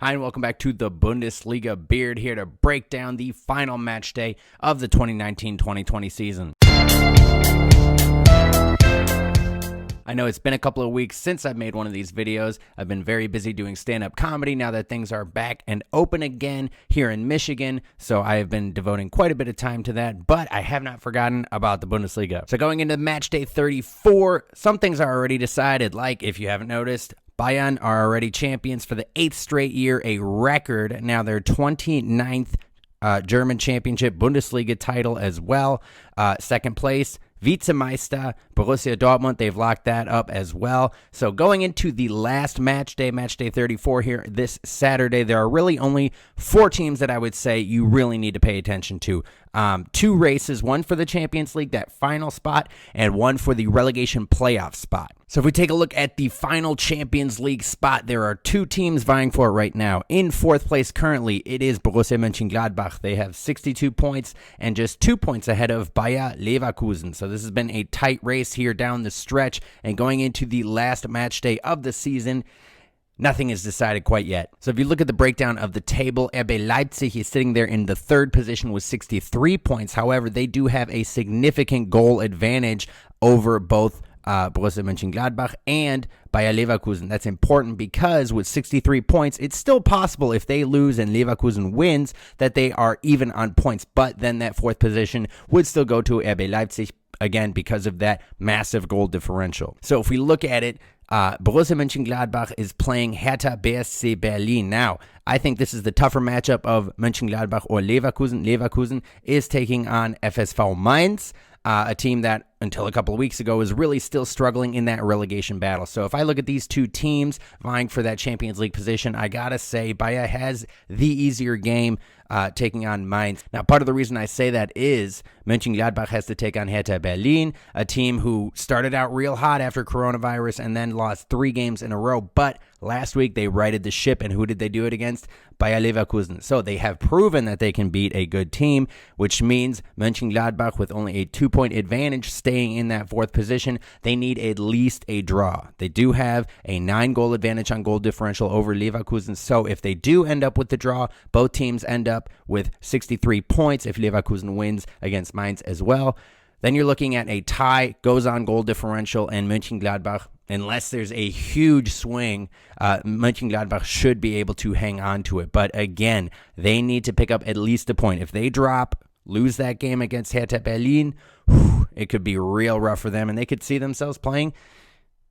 Hi, and welcome back to the Bundesliga. Beard here to break down the final match day of the 2019-2020 season. I know it's been a couple of weeks since I've made one of these videos. I've been very busy doing stand-up comedy now that things are back and open again here in Michigan, so I have been devoting quite a bit of time to that, but I have not forgotten about the Bundesliga. So going into match day 34, some things are already decided, like, if you haven't noticed, Bayern are already champions for the 8th straight year, a record. Now their 29th German championship Bundesliga title as well. Second place, Vizemeister Borussia Dortmund, they've locked that up as well. So going into the last match day 34 here this Saturday, there are really only 4 teams that I would say you really need to pay attention to. 2 races, one for the Champions League, that final spot, and one for the relegation playoff spot. So if we take a look at the final Champions League spot, there are 2 teams vying for it right now. In 4th place currently, it is Borussia Mönchengladbach. They have 62 points and just 2 points ahead of Bayer Leverkusen. So this has been a tight race here down the stretch, and going into the last match day of the season, nothing is decided quite yet. So if you look at the breakdown of the table, RB Leipzig is sitting there in the 3rd position with 63 points. However, they do have a significant goal advantage over both Borussia Mönchengladbach and Bayer Leverkusen. That's important because with 63 points, it's still possible if they lose and Leverkusen wins that they are even on points. But then that 4th position would still go to RB Leipzig, again, because of that massive goal differential. So if we look at it, Borussia Mönchengladbach is playing Hertha BSC Berlin. Now, I think this is the tougher matchup of Mönchengladbach or Leverkusen. Leverkusen is taking on FSV Mainz, a team that until a couple of weeks ago was really still struggling in that relegation battle. So if I look at these 2 teams vying for that Champions League position, I gotta say Bayer has the easier game taking on Mainz. Now, part of the reason I say that is Mönchengladbach has to take on Hertha Berlin, a team who started out real hot after coronavirus and then lost 3 games in a row. But last week they righted the ship, and who did they do it against? Bayer Leverkusen. So they have proven that they can beat a good team, which means Mönchengladbach, with only a 2-point advantage, staying in that 4th position, they need at least a draw. They do have a 9-goal advantage on goal differential over Leverkusen. So if they do end up with the draw, both teams end up with 63 points if Leverkusen wins against Mainz as well. Then you're looking at a tie, goes on goal differential, and Mönchengladbach, unless there's a huge swing, Mönchengladbach should be able to hang on to it. But again, they need to pick up at least a point. If they lose that game against Hertha Berlin, it could be real rough for them, and they could see themselves playing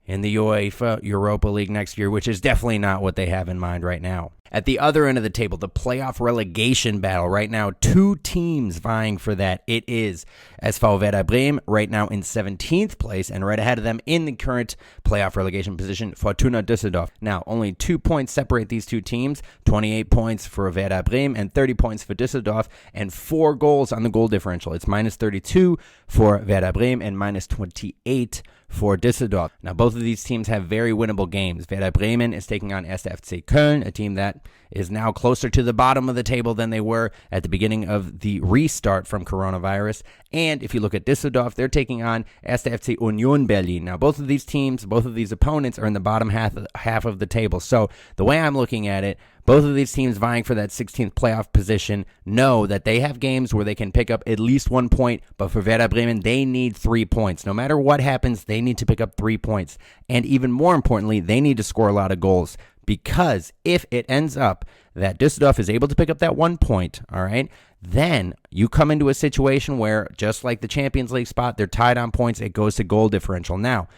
in the UEFA Europa League next year, which is definitely not what they have in mind right now. At the other end of the table, the playoff relegation battle. Right now, 2 teams vying for that. It is SV Werder Bremen, right now in 17th place, and right ahead of them in the current playoff relegation position, Fortuna Düsseldorf. Now, only 2 points separate these 2 teams, 28 points for Werder Bremen and 30 points for Düsseldorf, and 4 goals on the goal differential. It's minus 32 for Werder Bremen and minus 28 for Düsseldorf. Now, both of these teams have very winnable games. Werder Bremen is taking on 1. FC Köln, a team that is now closer to the bottom of the table than they were at the beginning of the restart from coronavirus. And if you look at Düsseldorf, they're taking on 1. FC Union Berlin. Now, both of these teams, both of these opponents are in the bottom half of the table. So the way I'm looking at it, both of these teams vying for that 16th playoff position know that they have games where they can pick up at least 1 point, but for Werder Bremen, they need 3 points. No matter what happens, they need to pick up 3 points. And even more importantly, they need to score a lot of goals, because if it ends up that Düsseldorf is able to pick up that 1 point, all right, then you come into a situation where, just like the Champions League spot, they're tied on points, it goes to goal differential. Now,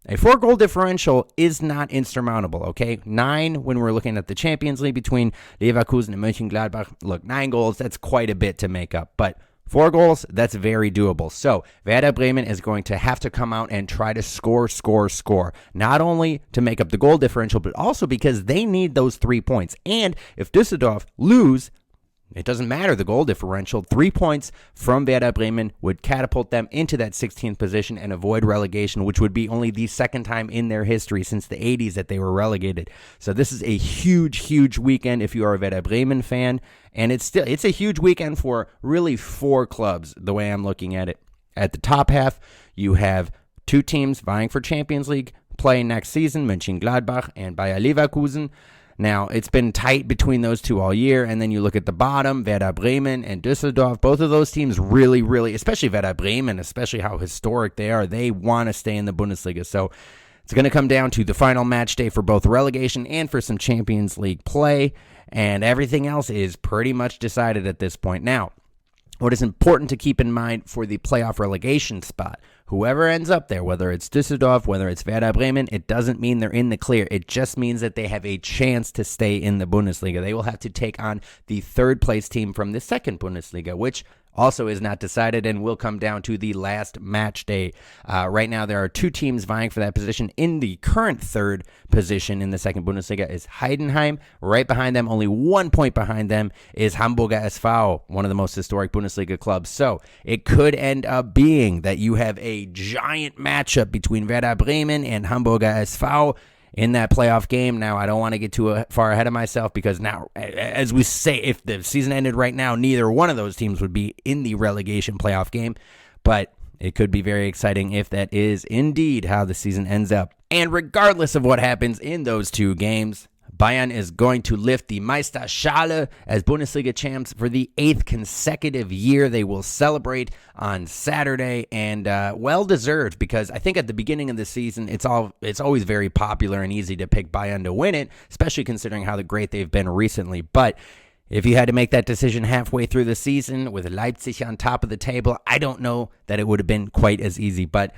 a 4-goal differential is not insurmountable, okay? 9 when we're looking at the Champions League between Leverkusen and Mönchengladbach. Look, 9 goals, that's quite a bit to make up. But 4 goals, that's very doable. So Werder Bremen is going to have to come out and try to score. Not only to make up the goal differential, but also because they need those 3 points. And if Düsseldorf lose, it doesn't matter the goal differential. 3 points from Werder Bremen would catapult them into that 16th position and avoid relegation, which would be only the 2nd time in their history since the 80s that they were relegated. So this is a huge weekend if you are a Werder Bremen fan. And it's a huge weekend for really 4 clubs, the way I'm looking at it. At the top half, you have 2 teams vying for Champions League play next season, Mönchengladbach and Bayer Leverkusen. Now, it's been tight between those two all year, and then you look at the bottom, Werder Bremen and Düsseldorf. Both of those teams really, really, especially Werder Bremen, especially how historic they are, they want to stay in the Bundesliga. So it's going to come down to the final match day for both relegation and for some Champions League play, and everything else is pretty much decided at this point. Now, what is important to keep in mind for the playoff relegation spot, whoever ends up there, whether it's Düsseldorf, whether it's Werder Bremen, it doesn't mean they're in the clear. It just means that they have a chance to stay in the Bundesliga. They will have to take on the third place team from the second Bundesliga, which also is not decided and will come down to the last match day. Right now, there are two teams vying for that position. In the current third position in the second Bundesliga is Heidenheim. Right behind them, only 1 point behind them, is Hamburger SV, one of the most historic Bundesliga clubs. So it could end up being that you have a giant matchup between Werder Bremen and Hamburger SV in that playoff game. Now, I don't want to get too far ahead of myself because now, as we say, if the season ended right now, neither one of those teams would be in the relegation playoff game. But it could be very exciting if that is indeed how the season ends up. And regardless of what happens in those two games, Bayern is going to lift the Meisterschale as Bundesliga champs for the 8th consecutive year. They will celebrate on Saturday, and well-deserved, because I think at the beginning of the season, it's always very popular and easy to pick Bayern to win it, especially considering how great they've been recently. But if you had to make that decision halfway through the season with Leipzig on top of the table, I don't know that it would have been quite as easy. But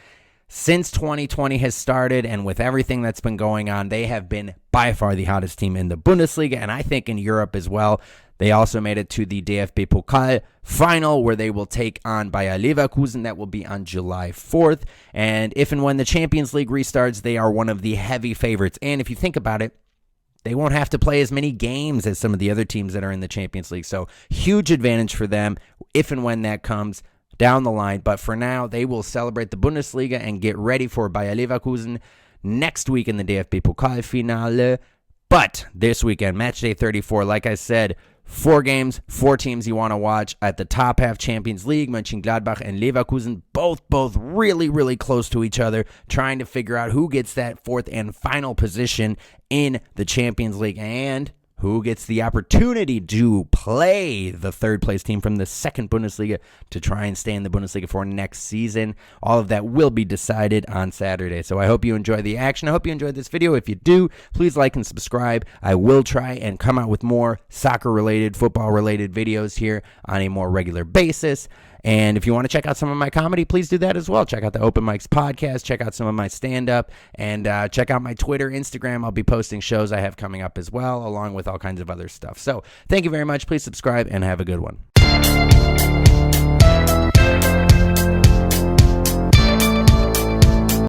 since 2020 has started and with everything that's been going on, they have been by far the hottest team in the Bundesliga, and I think in Europe as well. They also made it to the DFB Pokal final, where they will take on Bayer Leverkusen. That will be on July 4th. And if and when the Champions League restarts, they are one of the heavy favorites. And if you think about it, they won't have to play as many games as some of the other teams that are in the Champions League. So huge advantage for them if and when that comes down the line. But for now, they will celebrate the Bundesliga and get ready for Bayer Leverkusen next week in the DFB Pokal finale. But this weekend, match day 34, like I said, 4 games, 4 teams you want to watch. At the top half, Champions League, Mönchengladbach and Leverkusen, both really, really close to each other, trying to figure out who gets that 4th and final position in the Champions League and who gets the opportunity to play the third place team from the second Bundesliga to try and stay in the Bundesliga for next season. All of that will be decided on Saturday. So I hope you enjoy the action. I hope you enjoyed this video. If you do, please like and subscribe. I will try and come out with more soccer-related, football-related videos here on a more regular basis. And if you want to check out some of my comedy, please do that as well. Check out the Open Mics podcast. Check out some of my stand-up. And check out my Twitter, Instagram. I'll be posting shows I have coming up as well, along with all kinds of other stuff. So thank you very much. Please subscribe and have a good one.